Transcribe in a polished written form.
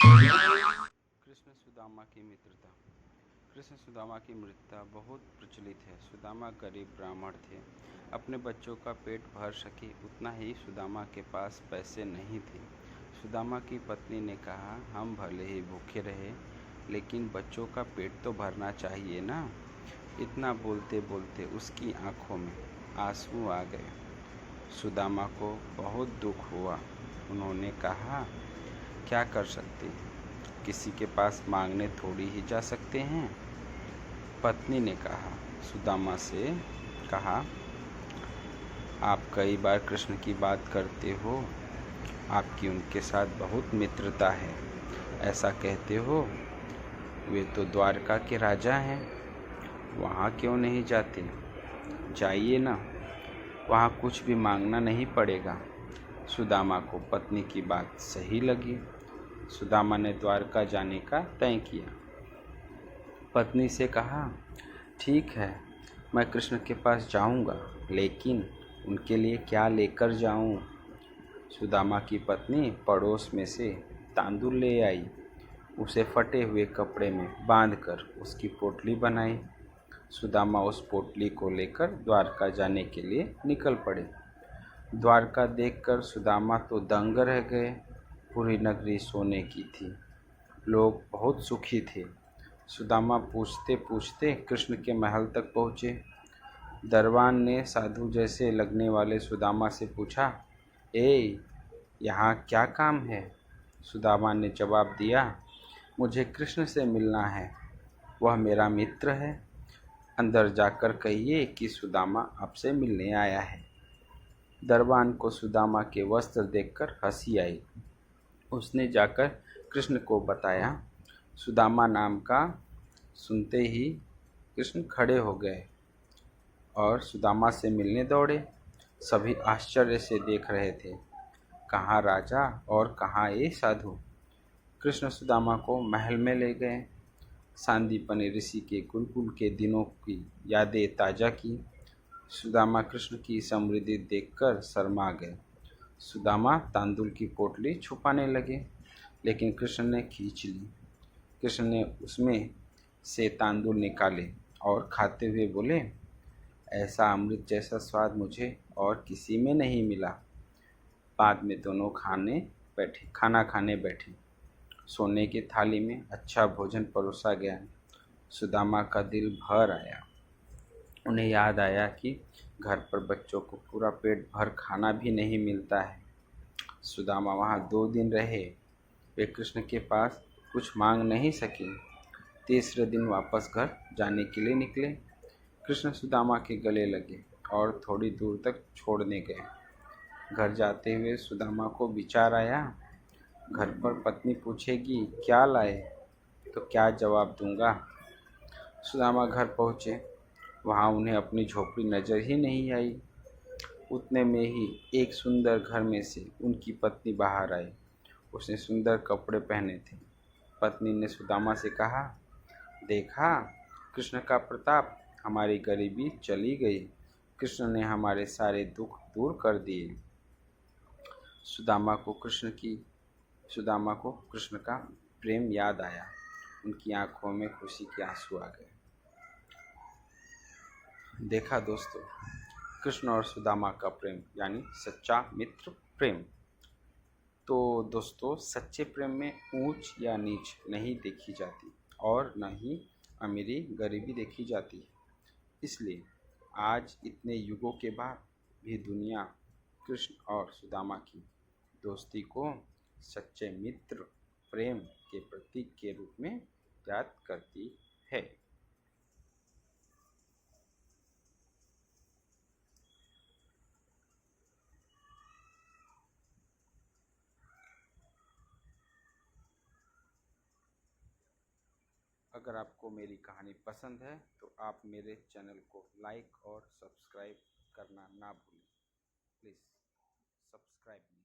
कृष्ण सुदामा की मित्रता। कृष्ण सुदामा की मित्रता बहुत प्रचलित है। सुदामा गरीब ब्राह्मण थे। अपने बच्चों का पेट भर सके उतना ही सुदामा के पास पैसे नहीं थे। सुदामा की पत्नी ने कहा, हम भले ही भूखे रहे लेकिन बच्चों का पेट तो भरना चाहिए ना। इतना बोलते बोलते उसकी आंखों में आंसू आ गए। सुदामा को बहुत दुख हुआ। उन्होंने कहा, क्या कर सकते हैं, किसी के पास मांगने थोड़ी ही जा सकते हैं। पत्नी ने कहा, सुदामा से कहा, आप कई बार कृष्ण की बात करते हो, आपकी उनके साथ बहुत मित्रता है। ऐसा कहते हो, वे तो द्वारका के राजा हैं, वहाँ क्यों नहीं जाते? जाइए ना, वहाँ कुछ भी मांगना नहीं पड़ेगा। सुदामा को पत्नी की बात सही लगी। सुदामा ने द्वारका जाने का तय किया। पत्नी से कहा, ठीक है, मैं कृष्ण के पास जाऊंगा, लेकिन उनके लिए क्या लेकर जाऊं? सुदामा की पत्नी पड़ोस में से तांदूल ले आई। उसे फटे हुए कपड़े में बांधकर उसकी पोटली बनाई। सुदामा उस पोटली को लेकर द्वारका जाने के लिए निकल पड़े। द्वारका देखकर सुदामा तो दंग रह गए। पूरी नगरी सोने की थी। लोग बहुत सुखी थे। सुदामा पूछते पूछते कृष्ण के महल तक पहुँचे। दरबान ने साधु जैसे लगने वाले सुदामा से पूछा, ए, यहाँ क्या काम है? सुदामा ने जवाब दिया, मुझे कृष्ण से मिलना है, वह मेरा मित्र है। अंदर जाकर कहिए कि सुदामा आपसे मिलने आया है। दरबान को सुदामा के वस्त्र देखकर हंसी आई। उसने जाकर कृष्ण को बताया। सुदामा नाम का सुनते ही कृष्ण खड़े हो गए और सुदामा से मिलने दौड़े। सभी आश्चर्य से देख रहे थे, कहाँ राजा और कहाँ ये साधु। कृष्ण सुदामा को महल में ले गए। सांदीपनि ऋषि के गुरुकुल के दिनों की यादें ताज़ा की। सुदामा कृष्ण की समृद्धि देखकर शर्मा गए। सुदामा तांदुल की पोटली छुपाने लगे, लेकिन कृष्ण ने खींच ली। कृष्ण ने उसमें से तांदूल निकाले और खाते हुए बोले, ऐसा अमृत जैसा स्वाद मुझे और किसी में नहीं मिला। बाद में दोनों खाना खाने बैठे। सोने की थाली में अच्छा भोजन परोसा गया। सुदामा का दिल भर आया। उन्हें याद आया कि घर पर बच्चों को पूरा पेट भर खाना भी नहीं मिलता है। सुदामा वहाँ 2 दिन रहे। वे कृष्ण के पास कुछ मांग नहीं सके। तीसरे दिन वापस घर जाने के लिए निकले। कृष्ण सुदामा के गले लगे और थोड़ी दूर तक छोड़ने गए। घर जाते हुए सुदामा को विचार आया, घर पर पत्नी पूछेगी क्या लाए, तो क्या जवाब दूंगा। सुदामा घर पहुँचे। वहाँ उन्हें अपनी झोपड़ी नजर ही नहीं आई। उतने में ही एक सुंदर घर में से उनकी पत्नी बाहर आई। उसने सुंदर कपड़े पहने थे। पत्नी ने सुदामा से कहा, देखा, कृष्ण का प्रताप, हमारी गरीबी चली गई। कृष्ण ने हमारे सारे दुख दूर कर दिए। सुदामा को सुदामा को कृष्ण का प्रेम याद आया। उनकी आंखों में खुशी के आंसू आ गए। देखा दोस्तों, कृष्ण और सुदामा का प्रेम यानी सच्चा मित्र प्रेम। तो दोस्तों, सच्चे प्रेम में ऊंच या नीच नहीं देखी जाती और न ही अमीरी गरीबी देखी जाती है। इसलिए आज इतने युगों के बाद भी दुनिया कृष्ण और सुदामा की दोस्ती को सच्चे मित्र प्रेम के प्रतीक के रूप में याद करती है। अगर आपको मेरी कहानी पसंद है तो आप मेरे चैनल को लाइक और सब्सक्राइब करना ना भूलें। Please subscribe.